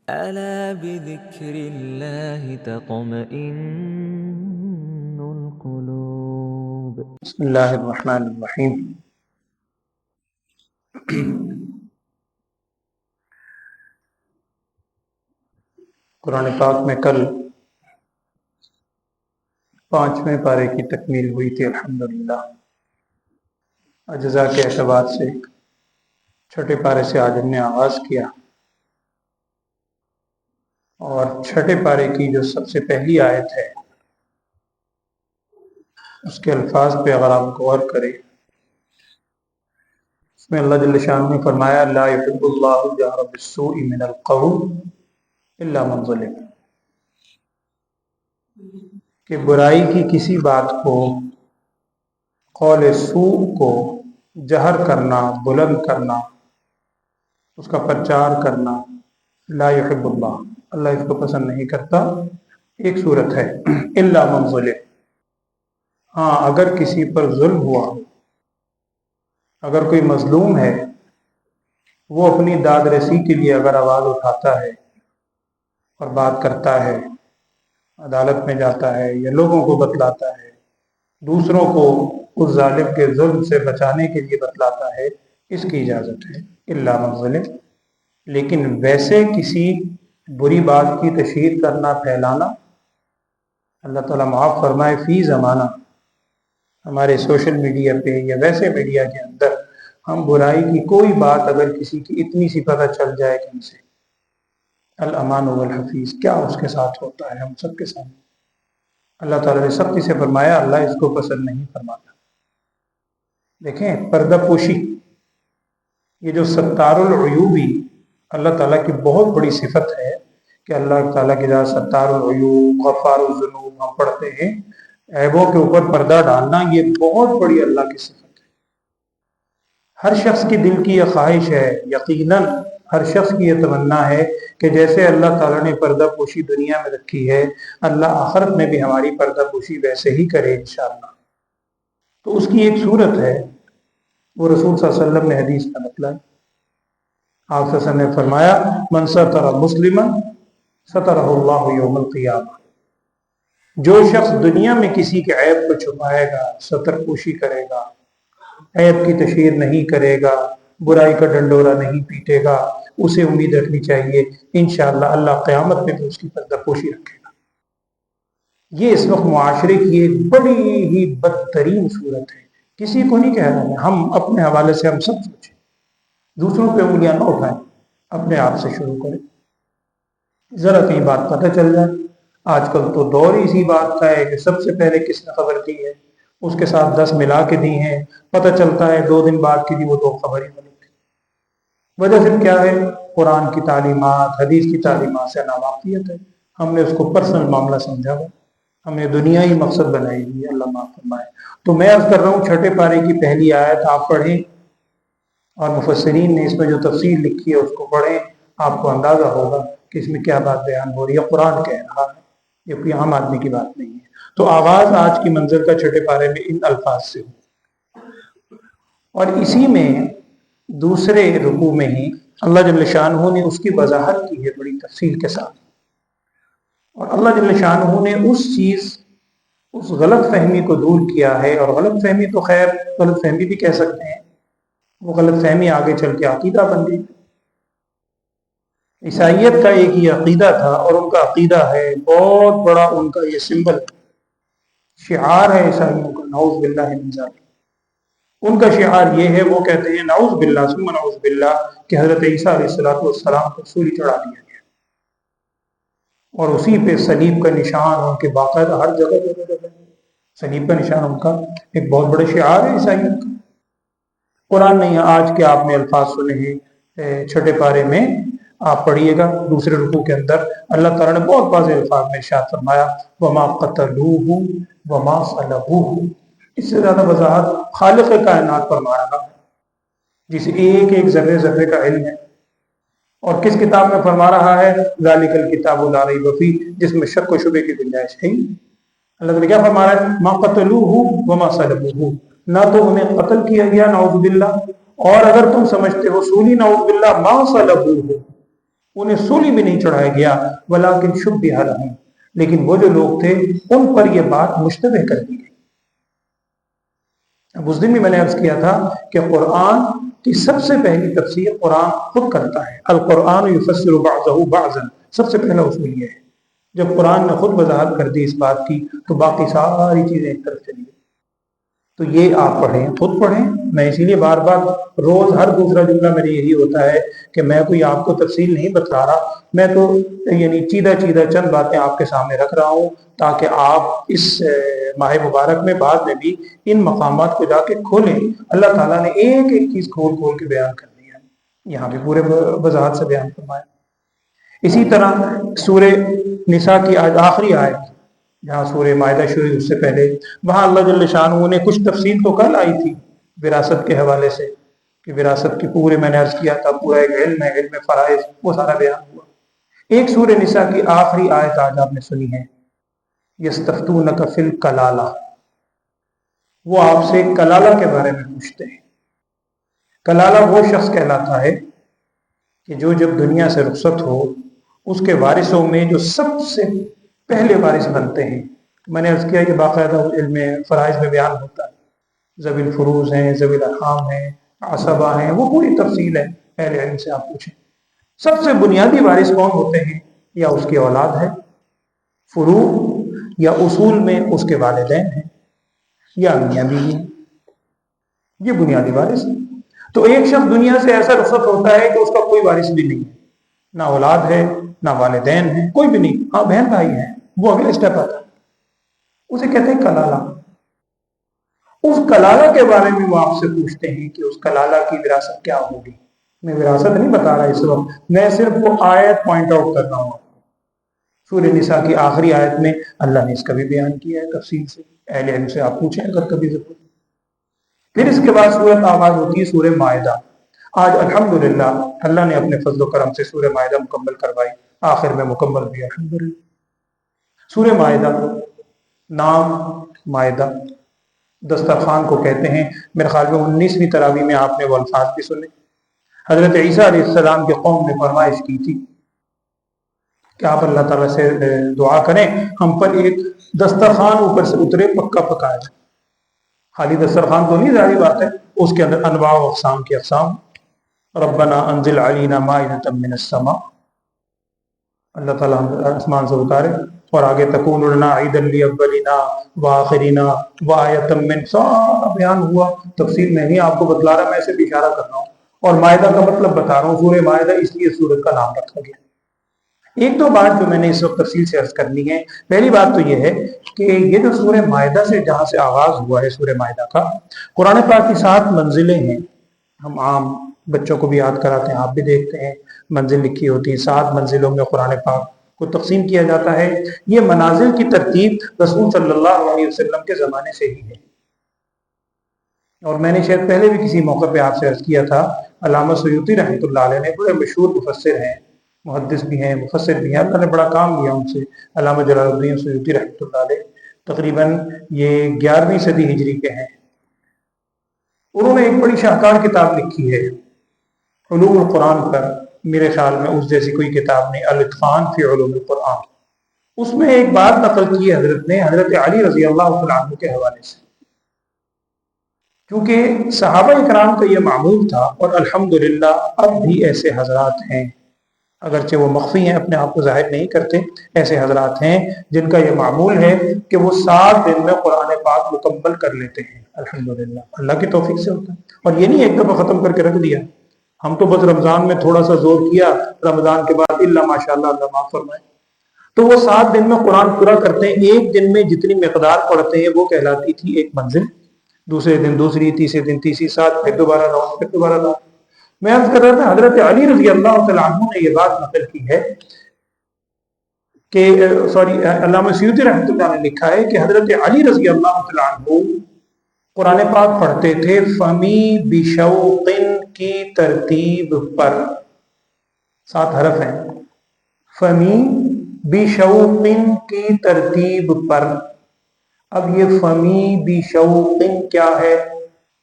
ألا بذكر الله تطمئن القلوب. بسم اللہ الرحمن الرحیم۔ قرآن پاک میں کل 5ویں پارے کی تکمیل ہوئی تھی الحمدللہ۔ اجزاء کے اعتبار سے چھٹے پارے سے آج ہم نے آغاز کیا، اور چھٹے پارے کی جو سب سے پہلی آیت ہے اس کے الفاظ پہ اگر آپ غور کریں، اس میں اللہ جل شانہ نے فرمایا لا يحب اللہ الجہر بالسوء من القول الا من ظلم، کہ برائی کی کسی بات کو، قول سوء کو جہر کرنا، بلند کرنا، اس کا پرچار کرنا، لا يحب اللہ اس کو پسند نہیں کرتا۔ ایک صورت ہے الا من ظلم، ہاں اگر کسی پر ظلم ہوا، اگر کوئی مظلوم ہے، وہ اپنی داد رسی کے لیے اگر آواز اٹھاتا ہے اور بات کرتا ہے، عدالت میں جاتا ہے یا لوگوں کو بتلاتا ہے، دوسروں کو اس ظالم کے ظلم سے بچانے کے لیے بتلاتا ہے، اس کی اجازت ہے الا من ظلم۔ لیکن ویسے کسی بری بات کی تشہیر کرنا، پھیلانا، اللہ تعالیٰ معاف فرمائے، فی زمانہ ہمارے سوشل میڈیا پہ یا ویسے میڈیا کے اندر ہم برائی کی کوئی بات اگر کسی کی اتنی سی پتہ چل جائے کہ ہم سے الامان والحفیظ کیا اس کے ساتھ ہوتا ہے ہم سب کے سامنے۔ اللہ تعالیٰ نے سختی سے فرمایا اللہ اس کو پسند نہیں فرماتا۔ دیکھیں پردہ پوشی، یہ جو ستار العیوبی اللہ تعالیٰ کی بہت بڑی صفت ہے کہ اللہ تعالیٰ کی ذات ستار العیوب، غفار الذنوب ہم پڑھتے ہیں، عیبوں کے اوپر پردہ ڈالنا، یہ بہت بڑی اللہ کی صفت ہے۔ ہر شخص کی دل کی یہ خواہش ہے، یقیناً ہر شخص کی یہ تمنا ہے کہ جیسے اللہ تعالیٰ نے پردہ پوشی دنیا میں رکھی ہے، اللہ آخرت میں بھی ہماری پردہ پوشی ویسے ہی کرے انشاءاللہ۔ تو اس کی ایک صورت ہے، وہ رسول صلی اللہ علیہ وسلم نے حدیث کا بتلایا۔ آپ صلی اللہ علیہ وسلم نے فرمایا من ستر مسلما سترہ اللہ یوم القیامہ، جو شخص دنیا میں کسی کے عیب کو چھپائے گا، ستر پوشی کرے گا، عیب کی تشہیر نہیں کرے گا، برائی کا ڈنڈورا نہیں پیٹے گا، اسے امید رکھنی چاہیے انشاءاللہ اللہ قیامت میں بھی اس کی پردہ پوشی رکھے گا۔ یہ اس وقت معاشرے کی ایک بڑی ہی بدترین صورت ہے۔ کسی کو نہیں کہہ رہا ہے، ہم اپنے حوالے سے ہم سب سوچیں، دوسروں پہ انگلیاں نہ اٹھائیں، اپنے آپ سے شروع کریں۔ ذرا کہیں بات پتہ چل جائے، آج کل تو دور ہی اسی بات کا ہے کہ سب سے پہلے کس نے خبر دی ہے، اس کے ساتھ 10 ملا کے دی ہیں، پتہ چلتا ہے 2 دن بعد کی دی وہ 2 خبر ہی غلط تھی۔ وجہ صرف کیا ہے؟ قرآن کی تعلیمات، حدیث کی تعلیمات سے ناواقفیت ہے۔ ہم نے اس کو پرسنل معاملہ سمجھا ہوا، ہم نے دنیا ہی مقصد بنائی ہوئی ہے، اللہ معاف فرمائے۔ تو میں عرض کر رہا ہوں چھٹے پارے کی پہلی آیت آپ پڑھیں، اور مفسرین نے اس میں جو تفسیر لکھی ہے اس کو پڑھیں، آپ کو اندازہ ہوگا کہ اس میں کیا بات بیان ہو رہی ہے۔ قرآن کہہ رہا ہے، یہ کوئی عام آدمی کی بات نہیں ہے۔ تو آغاز آج کی منزل کا چھٹے پارے میں ان الفاظ سے ہو، اور اسی میں دوسرے رکوع میں ہی اللہ جل شانہ نے اس کی وضاحت کی ہے بڑی تفصیل کے ساتھ، اور اللہ جل شانہ نے اس چیز، اس غلط فہمی کو دور کیا ہے، اور غلط فہمی تو خیر غلط فہمی بھی کہہ سکتے ہیں، وہ غلط فہمی آگے چل کے عقیدہ بن گئی۔ عیسائیت کا ایک یہ عقیدہ تھا، اور ان کا عقیدہ ہے بہت بڑا، ان کا یہ سمبل، شعار ہے عیسائیوں کا، نعوذ باللہ من ذالک۔ ان کا شعار یہ ہے، وہ کہتے ہیں نعوذ باللہ ثم نعوذ باللہ، کہ حضرت عیسیٰ علیہ السلام کو سولی چڑھا دیا گیا، اور اسی پہ صلیب کا نشان ان کے باقاعدہ ہر جگہ صلیب کا نشان ان کا ایک بہت بڑا شعار ہے عیسائیت کا۔ قرآن نہیں، آج کے آپ نے الفاظ سنے ہیں چھٹے پارے میں، آپ پڑھیے گا دوسرے رکوع کے اندر اللہ تعالیٰ نے بہت واضح الفاظ میں ارشاد فرمایا وَمَا قَتَلُوهُ وَمَا صَلَبُوهُ۔ اس سے زیادہ وضاحت خالق کائنات فرما رہا ہے، جسے ایک ایک ذرے ذرے کا علم ہے، اور کس کتاب میں فرما رہا ہے ذَلِكَ الْكِتَابُ لَا رَيْبَ فِيهِ، جس میں شک و شبے کی گنجائش ہے۔ اللہ تعالیٰ کیا فرما رہا ہے مَا قَتَلُوهُ وَمَا صَلَبُوهُ، نہ تو انہیں قتل کیا گیا نعوذ باللہ، اور اگر تم سمجھتے ہو سولی نعوذ باللہ مَا صَلَبُوهُ، انہیں سولی بھی نہیں چڑھایا گیا، ولیکن شبہ لہم، لیکن وہ جو لوگ تھے ان پر یہ بات مشتبہ کر دی گئی۔ اب اس دن بھی میں نے عرض کیا تھا کہ قرآن کی سب سے پہلی تفسیر قرآن خود کرتا ہے، القرآن یفسر بعضہ بعضا، سب سے پہلا اصول یہ ہے۔ جب قرآن نے خود وضاحت کر دی اس بات کی تو باقی ساری چیزیں ایک طرف چلی گئی۔ تو یہ آپ پڑھیں، خود پڑھیں۔ میں اسی لیے بار بار روز ہر دوسرا جملہ میرے یہی ہوتا ہے کہ میں کوئی آپ کو تفصیل نہیں بتلا رہا، میں تو یعنی چیدہ چند باتیں آپ کے سامنے رکھ رہا ہوں تاکہ آپ اس ماہ مبارک میں بعد میں بھی ان مقامات کو جا کے کھولیں۔ اللہ تعالیٰ نے ایک ایک چیز کھول کھول کے بیان کر دیا ہے، یہاں بھی پورے وضاحت سے بیان فرمایا۔ اسی طرح سورہ نساء کی آخری آیت جہاں سورہ مائدہ شروع اس سے پہلے، وہاں اللہ جل شانہ نے کچھ تفصیل تو کل آئی تھی وراثت کے حوالے سے، کہ وراثت کی پورے میں نے عرض کیا تھا پورا ایک علم ہے، علم فرائض، وہ سارا بیان ہوا۔ ایک سورہ نساء کی آخری آیت آج آپ نے سنی ہے، یستفتونک فی الکلالہ، وہ آپ سے کلالہ کے بارے میں پوچھتے ہیں۔ کلالہ وہ شخص کہلاتا ہے کہ جو جب دنیا سے رخصت ہو اس کے وارثوں میں جو سب سے پہلے وارث بنتے ہیں۔ میں نے عرض کیا کہ باقاعدہ علم فرائض میں بیان ہوتا ہے، ذوی الفروض ہیں، ذوی الارحام ہیں، عصبہ ہیں، وہ پوری تفصیل ہے، اہل علم سے آپ پوچھیں۔ سب سے بنیادی وارث کون ہوتے ہیں؟ یا اس کی اولاد ہے، فروع یا اصول میں اس کے والدین ہیں، یا میاں بیوی ہیں، یہ بنیادی وارث ہیں۔ تو ایک شخص دنیا سے ایسا رخصت ہوتا ہے کہ اس کا کوئی وارث بھی نہیں ہے، نہ اولاد ہے، نہ والدین ہیں، کوئی بھی نہیں، ہاں بہن بھائی ہیں، وہ اگلے اسٹیپ آتا ہے، اسے کہتے ہیں کلالہ۔ اس کلالہ کے بارے میں وہ آپ سے پوچھتے ہیں کہ اس کلالہ کی وراثت کیا ہوگی۔ میں وراثت نہیں بتا رہا اس وقت، میں صرف وہ آیت پوائنٹ آؤٹ کر رہا ہوں۔ سورہ نساء کی آخری آیت میں اللہ نے اس کا بھی بیان کیا ہے تفصیل سے، اہل علم سے آپ پوچھیں اگر کبھی ضرورت۔ پھر اس کے بعد سورت آغاز ہوتی ہے سورہ مائدہ۔ آج الحمدللہ اللہ نے اپنے فضل و کرم سے سورہ مائدہ مکمل کروائی، آخر میں مکمل بھی الحمدللہ۔ سورہ مائدہ، نام مائدہ، دسترخوان کو کہتے ہیں۔ میرے خیال میں 19ویں تراویح میں آپ نے وہ الفاظ بھی سنے۔ حضرت عیسیٰ علیہ السلام کی قوم نے فرمائش کی تھی کہ آپ اللہ تعالیٰ سے دعا کریں ہم پر ایک دسترخوان اوپر سے اترے پکا پکایا۔ خالی دسترخوان تو نہیں، ظاہری بات ہے اس کے اندر انواع و اقسام کی اقسام۔ ربنا انزل علینا مائدۃ من السماء، اللہ تعالیٰ آسمان سے اتارے، اور آگے تکون لنا عیدا لاولینا وآخرینا وآیۃ من، سارا بیان ہوا تفصیل میں نہیں آپ کو بتلا رہا، میں اسے بھی اشارہ کر رہا ہوں اور مائدہ کا مطلب بتا رہا ہوں۔ سورہ مائدہ اس لیے سورت کا نام رکھا گیا۔ ایک دو بات جو میں نے اس وقت تفصیل سے عرض کرنی ہے۔ پہلی بات تو یہ ہے کہ یہ جو سورہ مائدہ سے جہاں سے آغاز ہوا ہے سورہ مائدہ کا، قرآن پاک کی 7 منزلیں ہیں۔ ہم عام بچوں کو بھی یاد کراتے ہیں، آپ بھی دیکھتے ہیں منزل لکھی ہوتی ہے، 7 منزلوں میں قرآن پاک کو تقسیم کیا جاتا ہے۔ یہ منازل کی ترتیب رسول صلی اللہ علیہ وسلم کے زمانے سے ہی ہے، اور میں نے شاید پہلے بھی کسی موقع پہ آپ سے عرض کیا تھا، علامہ سیوطی رحمۃ اللہ علیہ نے، بڑے مشہور مفسر ہیں، محدث بھی ہیں، مفسر بھی ہیں، اللہ نے بڑا کام لیا ان سے، علامہ جلال الدین سیوطی رحمۃ اللہ علیہ، تقریباً یہ 11ویں صدی ہجری کے ہیں۔ انہوں نے ایک بڑی شاہکار کتاب لکھی ہے علوم القرآن پر، میرے خیال میں اس جیسی کوئی کتاب نہیں، الاتقان فی علوم القرآن۔ اس میں ایک بات نقل کی حضرت نے حضرت علی رضی اللہ عنہ کے حوالے سے، کیونکہ صحابہ اکرام کا یہ معمول تھا، اور الحمدللہ اب بھی ایسے حضرات ہیں، اگرچہ وہ مخفی ہیں، اپنے آپ کو ظاہر نہیں کرتے، ایسے حضرات ہیں جن کا یہ معمول ہے کہ وہ 7 دن میں قرآن پاک مکمل کر لیتے ہیں، الحمدللہ اللہ کی توفیق سے ہوتا ہے۔ اور یہ نہیں ایک دفعہ ختم کر کے رکھ دیا، ہم تو بس رمضان میں تھوڑا سا زور کیا، رمضان کے بعد اللہ ماشاءاللہ اللہ معاف فرمائے، تو وہ 7 دن میں قرآن پورا کرتے ہیں۔ ایک دن میں جتنی مقدار پڑھتے ہیں وہ کہلاتی تھی ایک منزل، دوسرے دن دوسری، تیسرے دن تیسری، 7، پھر دوبارہ 9، پھر دوبارہ 9۔ میں عرض کر رہا تھا حضرت علی رضی اللہ تعالیٰ عنہ نے یہ بات نقل کی ہے کہ علامہ سیوطی رحمۃ اللہ نے لکھا ہے کہ حضرت علی رضی اللہ تعالیٰ عنہ قرآن پاک پڑھتے تھے فمی بشوق کی ترتیب پر، 7 حرف ہیں، فمی بشوق کی ترتیب پر۔ اب یہ فمی بشوق کیا ہے؟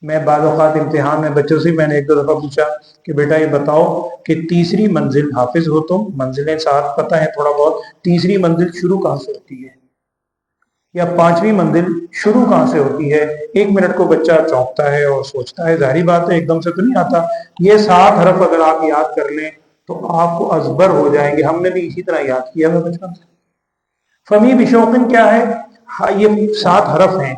میں بعض اوقات امتحان میں بچوں سے میں نے ایک دو دفعہ پوچھا کہ بیٹا یہ بتاؤ کہ تیسری منزل حافظ ہو تم، منزلیں ساتھ پتہ ہے تھوڑا بہت، تیسری منزل شروع کہاں سے ہوتی ہے یا پانچویں منزل شروع کہاں سے ہوتی ہے؟ 1 منٹ کو بچہ چونکتا ہے اور سوچتا ہے، ظاہری بات ہے ایک دم سے تو نہیں آتا۔ یہ 7 حرف اگر آپ یاد کر لیں تو آپ کو ازبر ہو جائیں گے، ہم نے بھی اسی طرح یاد کیا ہے بچپن سے۔ فمی بشوقن کیا ہے؟ یہ 7 حرف ہیں۔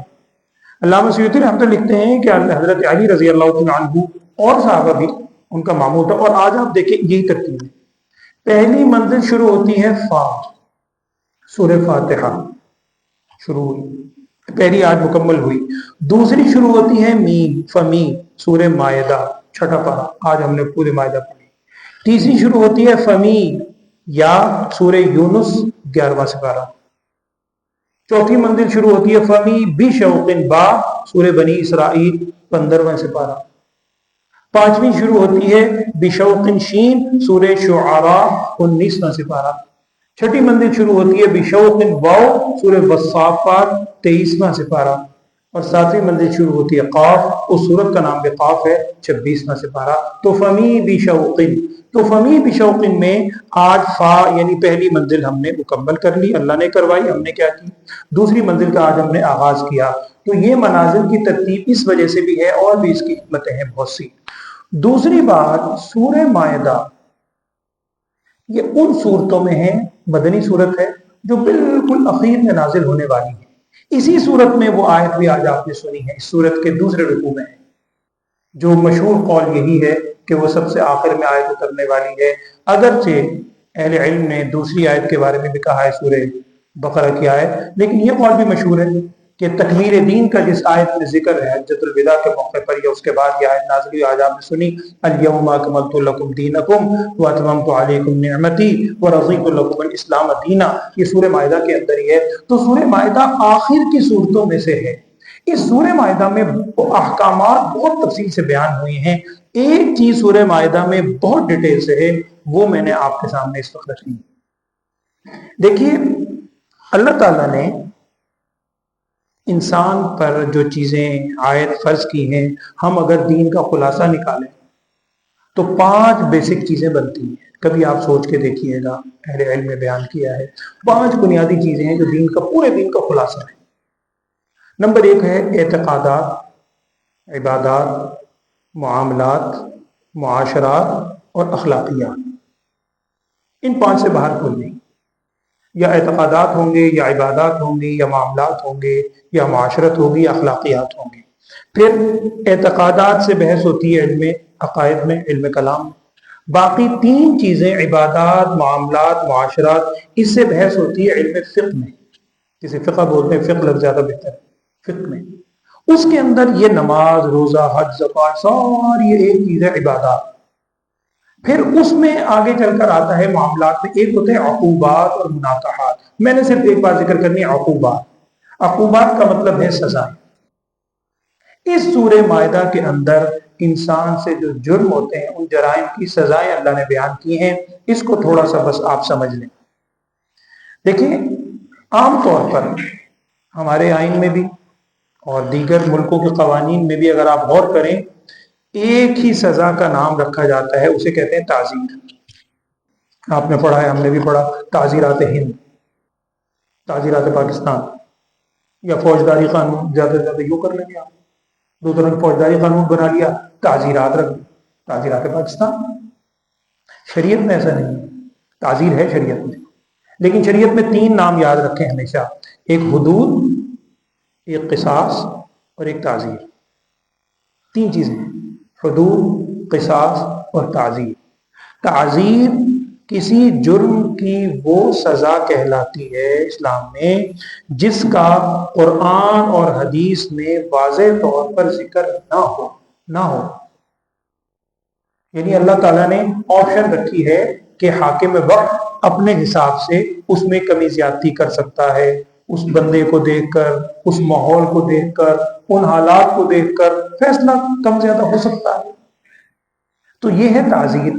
علامہ سیوطی رحمۃ اللہ لکھتے ہیں کہ حضرت علی رضی اللہ تعالیٰ عنہ اور صحابہ بھی ان کا معمول تھا، اور آج آپ دیکھیں یہی ترتیب ہے۔ پہلی منزل شروع ہوتی ہے فا، سورہ فاتحہ شروع ہوئی، پہلی آیت مکمل ہوئی۔ دوسری شروع ہوتی ہے میم، فمی، سورہ مائدہ 6 پارہ، آج ہم نے پورے مائدہ پڑھی۔ تیسری شروع ہوتی ہے فمی یا سورہ یونس 11واں سپارہ۔ چوتھی منزل شروع ہوتی ہے فمی بشوق با، سورہ بنی اسرائیل 15واں سپارہ۔ پانچویں شروع ہوتی ہے بشوق شین، سورہ شعراء 19واں سپارہ۔ چھٹی منزل شروع ہوتی ہے بشوق واو، سورہ والصافات 23واں سپارہ۔ اور ساتویں منزل شروع ہوتی ہے قاف، اس سورت کا نام بھی قاف ہے، 26واں سپارہ۔ تو فمی بشوق، تو فمی بشوق میں آج فا یعنی پہلی منزل ہم نے مکمل کر لی، اللہ نے کروائی، ہم نے کیا کی؟ دوسری منزل کا آج ہم نے آغاز کیا۔ تو یہ منازل کی ترتیب اس وجہ سے بھی ہے، اور بھی اس کی حکمتیں ہیں بہت سی۔ دوسری بات، سورہ مائدہ یہ ان صورتوں میں ہے، مدنی صورت ہے جو بالکل اخیر میں نازل ہونے والی ہے۔ اسی صورت میں وہ آیت بھی آج آپ نے سنی ہے، اس صورت کے دوسرے رکوع میں ہے، جو مشہور قول یہی ہے کہ وہ سب سے آخر میں آیت اترنے والی ہے۔ اگرچہ اہل علم نے دوسری آیت کے بارے میں بھی کہا ہے، سورہ بقرہ کی آیت، لیکن یہ قول بھی مشہور ہے کہ تکمیل دین کا جس آیت میں ذکر ہے حجۃ الوداع کے موقع پر یا اس کے بعد یہ آیت نازل ہوئی، آج آپ نے سنی، الیوم اکملت لکم دینکم واتممت علیکم نعمتی ورضیت لکم الاسلام دینا، یہ سورہ مائدہ کے اندر ہی ہے۔ تو سورہ مائدہ آخر کی صورتوں میں سے ہے۔ اس سورہ مائدہ میں احکامات بہت تفصیل سے بیان ہوئے ہیں۔ ایک چیز سورہ مائدہ میں بہت ڈیٹیل سے ہے، وہ میں نے آپ کے سامنے اس وقت رکھی۔ دیکھیے، اللہ تعالیٰ نے انسان پر جو چیزیں عائد فرض کی ہیں، ہم اگر دین کا خلاصہ نکالیں تو 5 بیسک چیزیں بنتی ہیں۔ کبھی آپ سوچ کے دیکھیے گا، اہل علم نے بیان کیا ہے 5 بنیادی چیزیں ہیں جو دین کا، پورے دین کا خلاصہ ہے۔ نمبر 1 ہے اعتقادات، عبادات، معاملات، معاشرات اور اخلاقیات۔ ان 5 سے باہر کوئی نہیں، یا اعتقادات ہوں گے، یا عبادات ہوں گی، یا معاملات ہوں گے، یا معاشرت ہوگی، یا اخلاقیات ہوں گی۔ پھر اعتقادات سے بحث ہوتی ہے علم عقائد میں، علم کلام میں۔ باقی 3 چیزیں عبادات، معاملات، معاشرات، اس سے بحث ہوتی ہے علم فقہ میں، جسے فقہ بولتے ہیں، فقہ لفظ زیادہ بہتر ہے، فقہ میں۔ اس کے اندر یہ نماز، روزہ، حج، زکوٰۃ، ساری یہ ایک چیز ہے عبادات۔ پھر اس میں آگے چل کر آتا ہے معاملات میں، ایک ہوتے ہیں عقوبات اور مناطحات۔ میں نے صرف ایک بات ذکر کرنی ہے، عقوبات۔ عقوبات کا مطلب ہے سزائیں۔ اس سورہ مائدہ کے اندر انسان سے جو جرم ہوتے ہیں، ان جرائم کی سزائیں اللہ نے بیان کی ہیں۔ اس کو تھوڑا سا بس آپ سمجھ لیں۔ دیکھیں، عام طور پر ہمارے آئین میں بھی اور دیگر ملکوں کے قوانین میں بھی اگر آپ غور کریں، ایک ہی سزا کا نام رکھا جاتا ہے، اسے کہتے ہیں تعزیر۔ آپ نے پڑھا ہے، ہم نے بھی پڑھا، تعزیرات ہند، تعزیرات پاکستان، یا فوجداری قانون، زیادہ سے زیادہ یوں کر لیں گے آپ، 2 طرح فوجداری قانون بنا لیا، تعزیرات رکھ دی، تعزیرات پاکستان۔ شریعت میں ایسا نہیں ہے، تعزیر ہے شریعت میں، لیکن شریعت میں 3 نام یاد رکھیں ہمیشہ، ایک حدود، ایک قصاص اور ایک تعزیر۔ 3 چیزیں ہیں، حدود، قصاص اور تعزیر۔ تعزیر کسی جرم کی وہ سزا کہلاتی ہے اسلام میں جس کا قرآن اور حدیث میں واضح طور پر ذکر نہ ہو۔ یعنی اللہ تعالیٰ نے آپشن رکھی ہے کہ حاکم وقت اپنے حساب سے اس میں کمی زیادتی کر سکتا ہے، اس بندے کو دیکھ کر، اس ماحول کو دیکھ کر، ان حالات کو دیکھ کر فیصلہ کم زیادہ ہو سکتا ہے۔ تو یہ ہے تعزیر،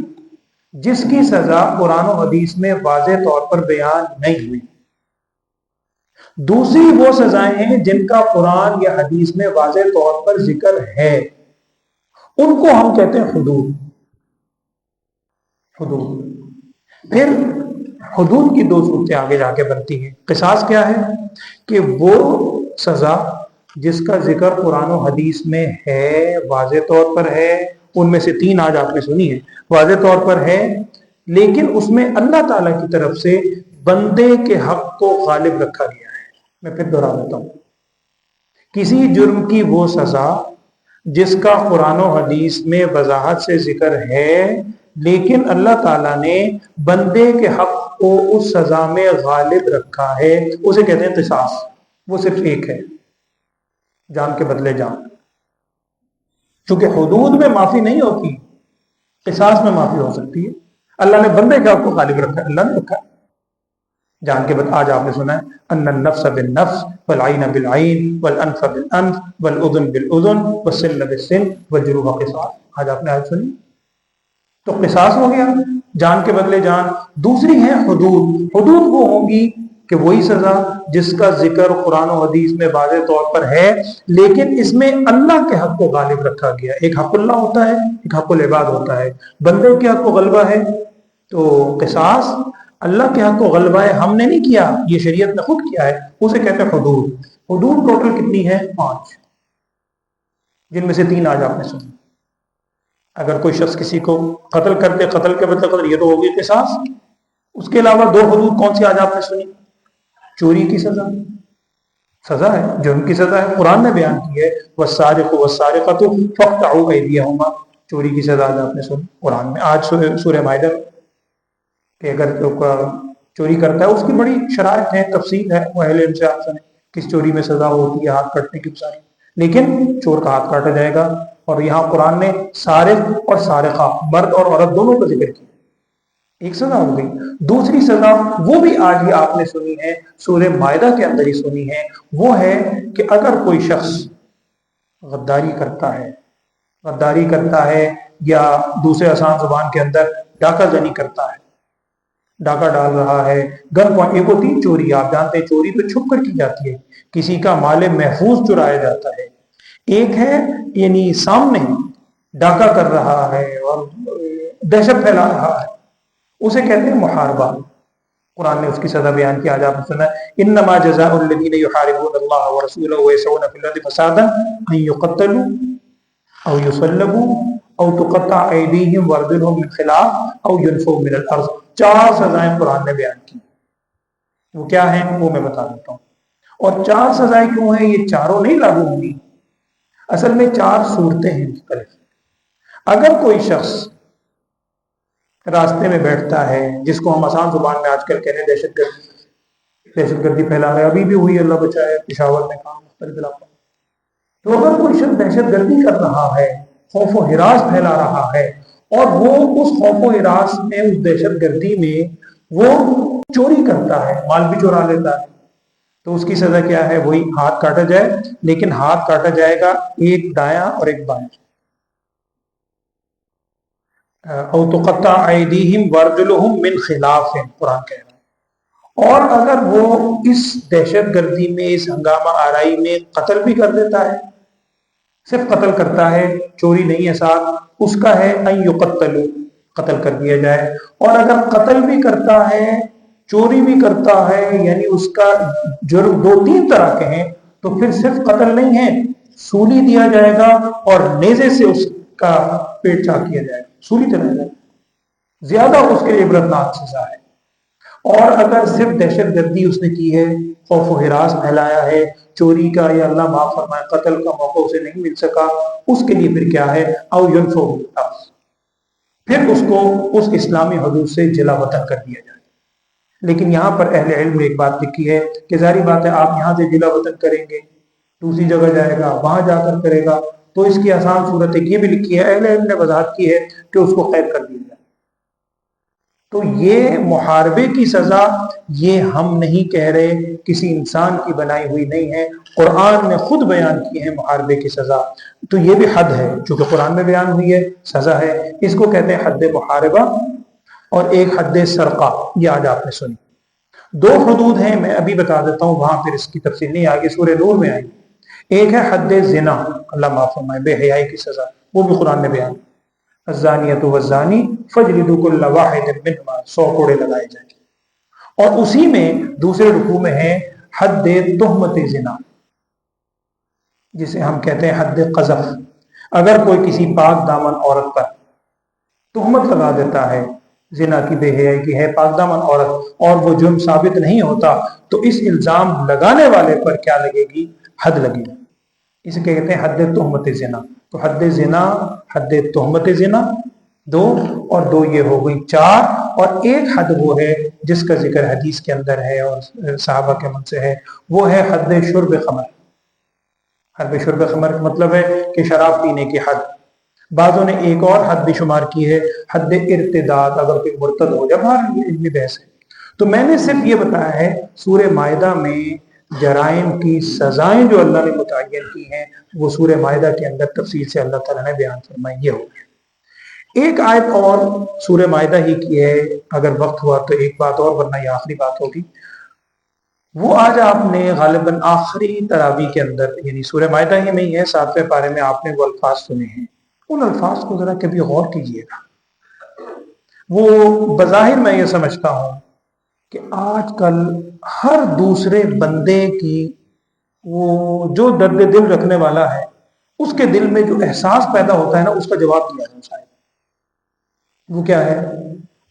جس کی سزا قرآن و حدیث میں واضح طور پر بیان نہیں ہوئی۔ دوسری وہ سزائیں ہیں جن کا قرآن یا حدیث میں واضح طور پر ذکر ہے، ان کو ہم کہتے ہیں حدود۔ پھر حدود کی دو صورتیں آگے جا کے بنتی ہیں۔ قصاص کیا ہے؟ کہ وہ سزا جس کا ذکر قرآن و حدیث میں ہے، واضح طور پر ہے، ان میں سے 3 آج آپ نے سنی ہے، واضح طور پر ہے، لیکن اس میں اللہ تعالیٰ کی طرف سے بندے کے حق کو غالب رکھا گیا ہے۔ میں پھر دوہرا دیتا ہوں، کسی جرم کی وہ سزا جس کا قرآن و حدیث میں وضاحت سے ذکر ہے، لیکن اللہ تعالیٰ نے بندے کے حق کو اس سزا میں غالب رکھا ہے، اسے کہتے ہیں قصاص۔ وہ صرف ایک ہے، جان کے بدلے جان۔ چونکہ حدود میں معافی نہیں ہوتی، قصاص میں معافی ہو سکتی ہے۔ اللہ نے بندے کے حق کو غالب رکھا ہے، اللہ نے رکھا ہے جان کے بدلے۔ آج آپ نے سنا ہے ان النفس بالنفس والعین بالعین والانف بالانف والاذن بالاذن والسن بالسن والجروح قصاص۔ آج آپ نے آج سنی، تو قصاص ہو گیا، جان کے بدلے جان۔ دوسری ہے حدود۔ حدود وہ ہوں گی کہ وہی سزا جس کا ذکر قرآن و حدیث میں واضح طور پر ہے، لیکن اس میں اللہ کے حق کو غالب رکھا گیا۔ ایک حق اللہ ہوتا ہے، ایک حق العباد ہوتا ہے۔ بندے کے حق کو غلبہ ہے تو قصاص، اللہ کے حق کو غلبہ ہے، ہم نے نہیں کیا، یہ شریعت نے خود کیا ہے، اسے کہتے ہیں حدود۔ حدود ٹوٹل کتنی ہے؟ 5، جن میں سے 3 آج آپ نے سنی۔ اگر کوئی شخص کسی کو قتل کرتے، قتل کے بدلے قتل، یہ تو ہوگی قصاص۔ اس کے علاوہ 2 حدود کون سی آج آپ نے سنی؟ چوری کی سزا ہے، جرم کی سزا ہے، قرآن نے بیان کی ہے والسارق والسارقۃ فاقطعوا ایدیہما، چوری کی سزا آج آپ نے سنی قرآن میں۔ آج سورہ مائدہ کہ اگر چوری کرتا ہے، اس کی بڑی شرائط ہے، تفصیل ہے، وہ اہل علم سے آپ سنیں کس چوری میں سزا ہوتی ہے، ہاتھ کٹنے کی ساری، لیکن چور کا ہاتھ کاٹا جائے گا۔ اور یہاں قرآن نے سارق اور سارقہ، مرد اور عورت دونوں کا ذکر کیا، ایک سزا ہو گئی۔ دوسری سزا وہ بھی آج ہی آپ نے سنی ہے، سورہ مائدہ کے اندر ہی سنی ہے، وہ ہے کہ اگر کوئی شخص غداری کرتا ہے یا دوسرے آسان زبان کے اندر ڈاکہ زنی کرتا ہے، ڈاکہ ڈال رہا ہے، گن پوائنٹ، ایک ہوتی چوری، آپ جانتے ہیں چوری تو چھپ کر کی جاتی ہے، کسی کا مال محفوظ چرایا جاتا ہے، ایک ہے یعنی سامنے ڈاکہ کر رہا ہے اور دہشت پھیلا رہا ہے، اسے کہتے ہیں محاربہ۔ قرآن نے اس کی سزا بیان کی، آج آپ نے سنا انما جزاء الذین یحاربون اللہ ورسولہ ویسعون فی الارض فسادا ان یقتلوا او یصلبوا او تقطع ایدیہم وارجلہم من خلاف او ینفوا من الارض۔ 4 سزائیں قرآن نے بیان کی، وہ کیا ہیں وہ میں بتا دیتا ہوں۔ اور 4 سزائیں کیوں ہیں؟ یہ چاروں نہیں لاگو ہوں گی، اصل میں 4 صورتیں ہیں مختلف۔ اگر کوئی شخص راستے میں بیٹھتا ہے، جس کو ہم آسان زبان میں آج کل کہتے ہیں دہشت گردی پھیلا رہا ہے، ابھی بھی ہوئی، اللہ بچائے، پشاور میں کام مختلف علاقوں میں، تو اگر کوئی شخص دہشت گردی کر رہا ہے، خوف و ہراس پھیلا رہا ہے، اور وہ اس خوف و ہراس میں، اس دہشت گردی میں وہ چوری کرتا ہے، مال بھی چورا لیتا ہے، تو اس کی سزا کیا ہے؟ وہی ہاتھ کاٹا جائے، لیکن ہاتھ کاٹا جائے گا ایک دایاں اور ایک بایاں۔ او تقطع ایدیہم وارجلہم من خلاف، قرآن کہہ رہا ہے۔ اور اگر وہ اس دہشت گردی میں، اس ہنگامہ آرائی میں قتل بھی کر دیتا ہے، صرف قتل کرتا ہے، چوری نہیں ہے ساتھ، اس کا ہے ان یقتلوا، قتل کر دیا جائے۔ اور اگر قتل بھی کرتا ہے، چوری بھی کرتا ہے، یعنی اس کا جرم 2-3 طرح کے ہیں، تو پھر صرف قتل نہیں ہے، سولی دیا جائے گا اور نیزے سے اس کا پیٹ چاک کیا جائے گا، سولی چلایا جائے گا، زیادہ اس کے لیے عبرتناک سزا ہے۔ اور اگر صرف دہشت گردی اس نے کی ہے، خوف و ہراس پھیلایا ہے، چوری کا یا اللہ معاف فرمائے قتل کا موقع اسے نہیں مل سکا، اس کے لیے پھر کیا ہے؟ او ینفوا من الارض، پھر اس کو اس اسلامی حدود سے جلا وطن کر دیا جائے۔ لیکن یہاں پر اہل علم نے ایک بات لکھی ہے کہ ظاہری بات ہے، آپ یہاں سے جلا وطن کریں گے، دوسری جگہ جائے گا، وہاں جا کر کرے گا، تو اس کی آسان صورت یہ بھی لکھی ہے، اہل علم نے وضاحت کی ہے کہ اس کو قید کر دیا جائے۔ تو یہ محاربے کی سزا، یہ ہم نہیں کہہ رہے، کسی انسان کی بنائی ہوئی نہیں ہے، قرآن نے خود بیان کی ہے محاربے کی سزا۔ تو یہ بھی حد ہے، چونکہ قرآن میں بیان ہوئی ہے، سزا ہے، اس کو کہتے ہیں حد محاربہ، اور ایک حد سرقہ، یہ آج آپ نے سنی۔ دو حدود ہیں، میں ابھی بتا دیتا ہوں، وہاں پھر اس کی تفصیل نہیں، آگے سورہ نور میں آئی۔ ایک ہے حد زنا، اللہ معاف فرمائے، بے حیائی کی سزا، وہ بھی قرآن نے بیان، الزانیۃ والزانی فاجلدوا کل واحد منہما، 100 کوڑے لگائے جائیں۔ اور اسی میں دوسرے رکوع میں ہے حد تہمت زنا، جسے ہم کہتے ہیں حد قذف۔ اگر کوئی کسی پاک دامن عورت پر تہمت لگا دیتا ہے زنا کی، بے حیائی کی، ہے پاک دامن عورت، اور وہ جرم ثابت نہیں ہوتا، تو اس الزام لگانے والے پر کیا لگے گی؟ حد لگے گی۔ اسے کہتے ہیں حد تہمت زنا۔ تو حد زنا، حد تہمت زنا 2، اور 2 یہ ہو گئی 4، اور ایک حد وہ ہے جس کا ذکر حدیث کے اندر ہے اور صحابہ کے من سے ہے، وہ ہے حد شرب خمر۔ حد شرب خمر کا مطلب ہے کہ شراب پینے کی حد۔ بعضوں نے ایک اور حد بھی شمار کی ہے، حد ارتداد، اگر کوئی مرتد ہو جائے، باہر یہ علمی بحث ہے۔ تو میں نے صرف یہ بتایا ہے سورہ مائدہ میں جرائم کی سزائیں جو اللہ نے متعین کی ہیں، وہ سورہ مائدہ کے اندر تفصیل سے اللہ تعالیٰ نے بیان فرمائی۔ یہ ہو گیا ایک آیت اور سورہ مائدہ ہی کی ہے، اگر وقت ہوا تو ایک بات اور، ورنہ یہ آخری بات ہوگی۔ وہ آج آپ نے غالباً آخری تراویح کے اندر، یعنی سورہ مائدہ ہی میں ہی ہے، 7ویں پارے میں آپ نے وہ الفاظ سنے ہیں۔ ان الفاظ کو ذرا کبھی غور کیجئے گا۔ وہ بظاہر میں یہ سمجھتا ہوں کہ آج کل ہر دوسرے بندے کی، وہ جو درد دل رکھنے والا ہے، اس کے دل میں جو احساس پیدا ہوتا ہے نا، اس کا جواب دیا ہے اس آیت۔ وہ کیا ہے؟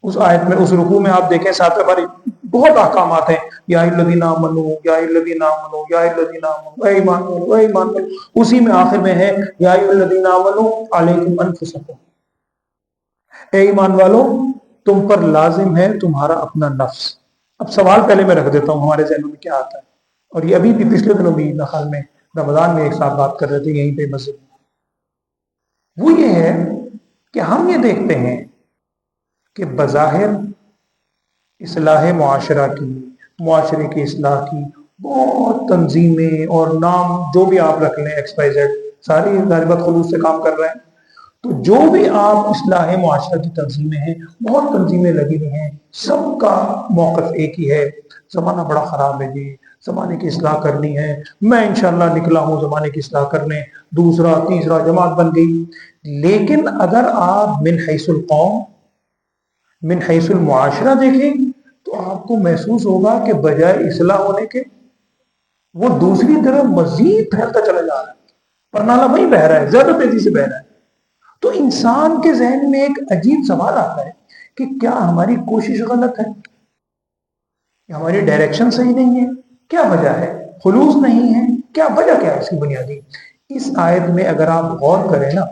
اس آیت میں، اس رکوع میں آپ دیکھیں 7ویں پارے، بہت احکامات ہیں، یا الذین آمنو، یا الذین آمنو، یا الذین آمنو، اے ایمان والو، اے ایمان والو۔ اسی میں آخر میں ہے یا الذین آمنو علیکم انفسکم، اے ایمان والو تم پر لازم ہے تمہارا اپنا نفس۔ اب سوال پہلے میں رکھ دیتا ہوں ہمارے ذہنوں میں کیا آتا ہے، اور یہ ابھی بھی پچھلے دنوں بھی خیال میں رمضان میں ایک ساتھ بات کر رہے تھے یہیں پہ مسجد میں۔ وہ یہ ہے کہ ہم یہ دیکھتے ہیں کہ بظاہر اصلاح معاشرہ کی، معاشرے کی اصلاح کی بہت تنظیمیں اور نام جو بھی آپ رکھ لیں، ایکس وائی زیڈ، ساری غالباً خلوص سے کام کر رہے ہیں۔ تو جو بھی آپ اصلاح معاشرہ کی تنظیمیں ہیں، بہت تنظیمیں لگی ہوئی ہیں، سب کا موقف ایک ہی ہے، زمانہ بڑا خراب ہے جی، زمانے کی اصلاح کرنی ہے، میں انشاءاللہ نکلا ہوں زمانے کی اصلاح کرنے، دوسرا تیسرا جماعت بن گئی۔ لیکن اگر آپ من حیث القوم، من حیث المعاشرہ دیکھیں تو آپ کو محسوس ہوگا کہ بجائے اصلاح ہونے کے وہ دوسری طرف مزید پھیلتا چلا جا رہا ہے، پرنالہ وہیں بہہ رہا ہے، زیادہ تیزی سے بہہ رہا ہے۔ تو انسان کے ذہن میں ایک عجیب سوال آتا ہے کہ کیا ہماری کوشش غلط ہے، ہماری ڈائریکشن صحیح نہیں ہے، کیا وجہ ہے؟ خلوص نہیں ہے، کیا وجہ، کیا ہے اس کی بنیادی؟ اس آیت میں اگر آپ غور کریں نا،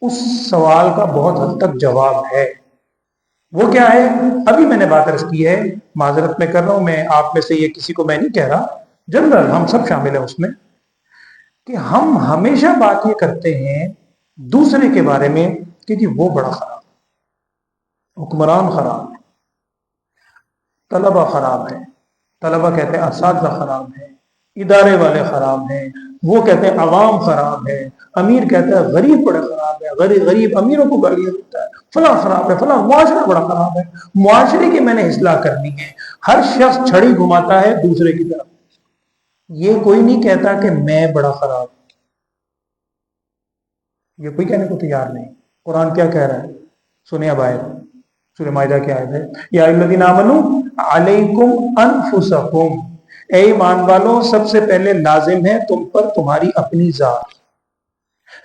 اس سوال کا بہت حد تک جواب ہے۔ وہ کیا ہے؟ ابھی میں نے بات عرض کی ہے، معذرت میں کر رہا ہوں، میں آپ میں سے یہ کسی کو میں نہیں کہہ رہا، جنرل ہم سب شامل ہیں اس میں، کہ ہم ہمیشہ بات یہ کرتے ہیں دوسرے کے بارے میں کہ جی وہ بڑا خراب ہے، حکمران خراب ہے، طلبہ خراب ہے، طلبہ کہتے ہیں اساتذہ خراب ہیں، ادارے والے خراب ہیں، وہ کہتے ہیں عوام خراب ہے، امیر کہتا ہے غریب بڑا خراب ہے، غریب امیروں کو گالیاں دیتا ہے، فلاں خراب ہے، فلاں معاشرہ بڑا خراب ہے۔ معاشرے کی میں نے اصلاح کرنی ہے، ہر شخص چھڑی گھماتا ہے دوسرے کی طرف، یہ کوئی نہیں کہتا کہ میں بڑا خراب، یہ کوئی کہنے کو تیار نہیں۔ قرآن کیا کہہ رہا ہے؟ سنیں اب آیت، سورہ مائدہ کی آیت ہے، یا الذین آمنو علیکم انفسکم، اے ایمان والو سب سے پہلے لازم ہے تم پر تمہاری اپنی ذات،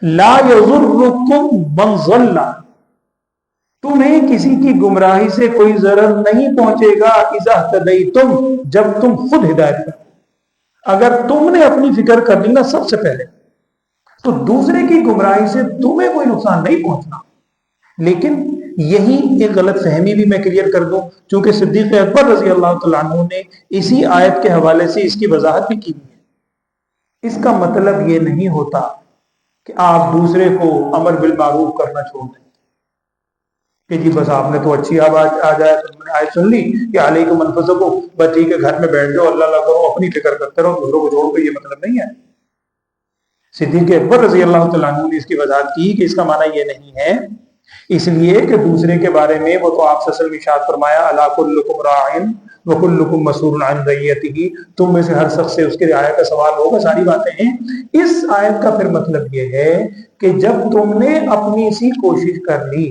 لا یضرکم من ضل، تمہیں کسی کی گمراہی سے کوئی ضرر نہیں پہنچے گا، اذا اہتدیتم، جب تم خود ہدایت کرو۔ اگر تم نے اپنی فکر کر لی نا سب سے پہلے، تو دوسرے کی گمراہی سے تمہیں کوئی نقصان نہیں پہنچنا۔ لیکن یہی ایک غلط فہمی بھی میں کلیئر کر دوں، چونکہ صدیق اکبر رضی اللہ تعالیٰ عنہ نے اسی آیت کے حوالے سے اس کی وضاحت بھی کی ہے۔ اس کا مطلب یہ نہیں ہوتا کہ آپ دوسرے کو امر بالمعروف کرنا چھوڑ دیں کہ جی بس آپ نے تو اچھی آواز آ جائے تو میں نے آیت سن لی کہ علیکم انفسکم، بس ٹھیک ہے گھر میں بیٹھ جاؤ، اللہ اللہ کرو، اپنی فکر کرتے رہو، دوسروں کو چھوڑ دو، یہ مطلب نہیں ہے۔ صدیق اکبر رضی اللہ تعالیٰ عنہ نے اس کی وضاحت کی کہ اس کا معنی یہ نہیں ہے، اس لیے کہ دوسرے کے بارے میں وہ تو آپ صلی اللہ علیہ وسلم ارشاد فرمایا الا کلکم راعٍ وَكُلُّكُمْ مَسْئُولٌ عَنْ رَعِيَّتِهِ، تم میں سے ہر شخص سے اس کے رعایا کا سوال ہوگا، ساری باتیں ہیں۔ اس آیت کا پھر مطلب یہ ہے کہ جب تم نے اپنی سی کوشش کر لی،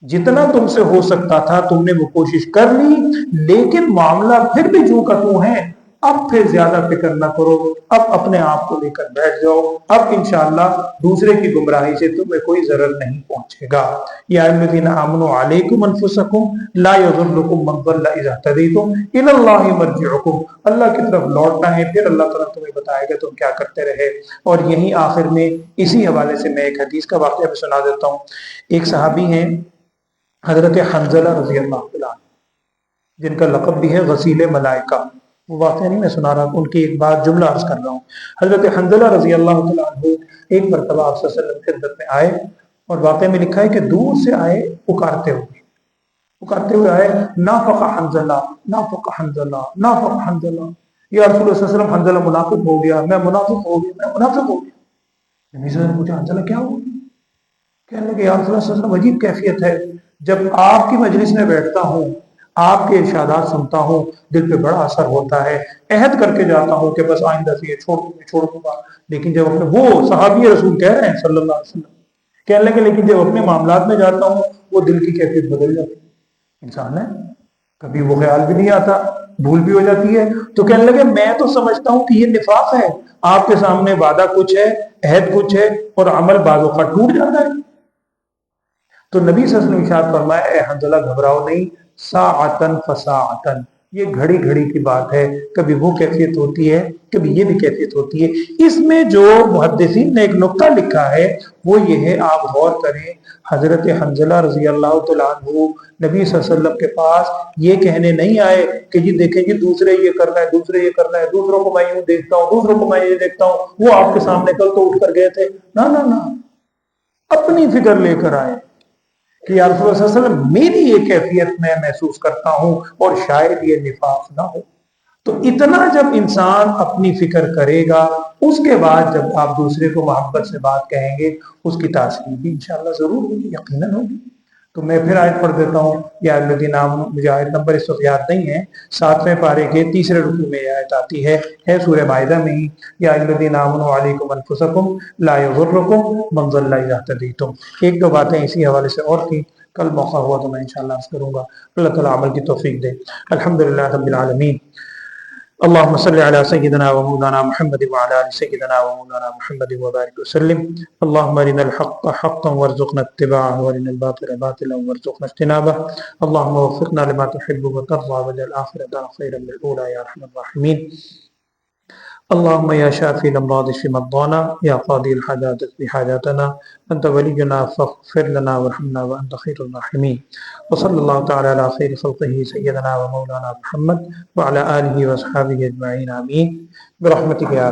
جتنا تم سے ہو سکتا تھا تم نے وہ کوشش کر لی، لیکن معاملہ پھر بھی جو کا تو ہے، اب پھر زیادہ فکر نہ کرو، اب اپنے آپ کو لے کر بیٹھ جاؤ، اب انشاءاللہ دوسرے کی گمراہی سے تمہیں کوئی ضرر نہیں پہنچے گا۔ یا الذین آمنوا علیکم انفسکم لا یضرکم من ضل اذا اہتدیتم الی اللہ مرجعکم، اللہ کی طرف لوٹنا ہے، پھر اللہ تعالیٰ تمہیں بتائے گا تم کیا کرتے رہے۔ اور یہی آخر میں اسی حوالے سے میں ایک حدیث کا واقعہ بھی سنا دیتا ہوں۔ ایک صحابی ہیں حضرت حنظلہ رضی اللہ عنہ، جن کا لقب بھی ہے غسیل ملائکہ، وہ واقعہ نہیں میں سنا رہا، ان کی ایک بات جملہ عرض کر رہا ہوں۔ حضرت حنظلہ رضی اللہ عنہ ایک مرتبہ آپ صلی اللہ علیہ وسلم کی خدمت میں آئے، اور واقعہ میں لکھا ہے کہ دور سے آئے پکارتے ہوئے آئے، نافق حنظلہ نافق حنظلہ نافق حنظلہ، یا رسول اللہ صلی اللہ علیہ وسلم حنظلہ منافق ہو گیا، میں منافق ہو گیا، میں منافق ہو گیا۔ نبی صلی اللہ علیہ وسلم پوچھا حنظلہ کیا ہوا؟ کہنے لگے یا رسول اللہ صلی اللہ علیہ وسلم عجیب کیفیت ہے، جب آپ کی مجلس میں بیٹھتا ہوں، آپ کے ارشادات سنتا ہوں، دل پہ بڑا اثر ہوتا ہے، عہد کر کے جاتا ہوں کہ بس آئندہ سے یہ چھوڑ دوں گا، لیکن جب اپنے وہ صحابی رسول کہہ رہے ہیں صلی اللہ علیہ وسلم، کہنے لگے لیکن جب اپنے معاملات میں جاتا ہوں وہ دل کی کیفیت بدل جاتی ہے۔ انسان ہے، کبھی وہ خیال بھی نہیں آتا، بھول بھی ہو جاتی ہے، تو کہنے لگے میں تو سمجھتا ہوں کہ یہ نفاق ہے، آپ کے سامنے وعدہ کچھ ہے، عہد کچھ ہے، اور عمل بعض اوقات ٹوٹ جاتا ہے۔ تو نبی صلی اللہ علیہ وسلم ارشاد فرمایا اے حنظلہ گھبراؤ نہیں، ساعتن فساعتن، یہ گھڑی گھڑی کی بات ہے، کبھی وہ کیفیت ہوتی ہے، کبھی یہ بھی کیفیت ہوتی ہے۔ اس میں جو محدثین نے ایک نقطہ لکھا ہے وہ یہ ہے، آپ غور کریں، حضرت حنظلہ رضی اللہ تعالیٰ عنہ نبی صلی اللہ علیہ وسلم کے پاس یہ کہنے نہیں آئے کہ جی دیکھیں جی دوسرے یہ کر رہا ہے، دوسرے یہ کر رہا ہے، دوسروں کو میں یوں دیکھتا ہوں، دوسروں کو میں یہ دیکھتا ہوں، وہ آپ کے سامنے کل تو اٹھ کر گئے تھے، نہ، اپنی فکر لے کر آئے کہ یا رسول اللہ صلی اللہ علیہ وسلم میری یہ کیفیت میں محسوس کرتا ہوں، اور شاید یہ نفاق نہ ہو۔ تو اتنا جب انسان اپنی فکر کرے گا، اس کے بعد جب آپ دوسرے کو محبت سے بات کہیں گے، اس کی تاثیر بھی انشاءاللہ ضرور ہوگی، یقیناً ہوگی۔ تو میں پھر آیت پڑھ دیتا ہوں، یا الذین آمنوا، مجھے آیت نمبر اس وقت یاد نہیں ہے، 7ویں پارے کے 3 رکوع میں یہ آیت آتی ہے سورہ مائدہ میں ہی، یا الذین آمنوا علیکم انفسکم لا یضرکم من ضل اذا اہتدیتم۔ ایک دو باتیں اسی حوالے سے اور تھیں، کل موقع ہوا تو میں انشاءاللہ عرض کروں گا۔ اللہ تعالیٰ عمل کی توفیق دے۔ الحمدللہ رب العالمین، اللهم صل على سيدنا ومولانا محمد وعلى آل سيدنا ومولانا محمد وبارك وسلم. اللهم ارنا الحق حقا وارزقنا اتباعه، وارنا الباطل باطلا وارزقنا اجتنابه. اللهم وفقنا لما تحب وترضى، واجعل آخرتنا خيرا من الأولى يا أرحم الراحمين. اللهم يا شافي الأمراض اشف مرضانا، يا قاضي الحاجات اقض حاجاتنا، أنت ولينا فاغفر لنا وارحمنا وأنت خير الراحمين. وصلى الله تعالى على خير خلقه سيدنا ومولانا محمد وعلى آله وأصحابه أجمعين، آمين برحمتك يا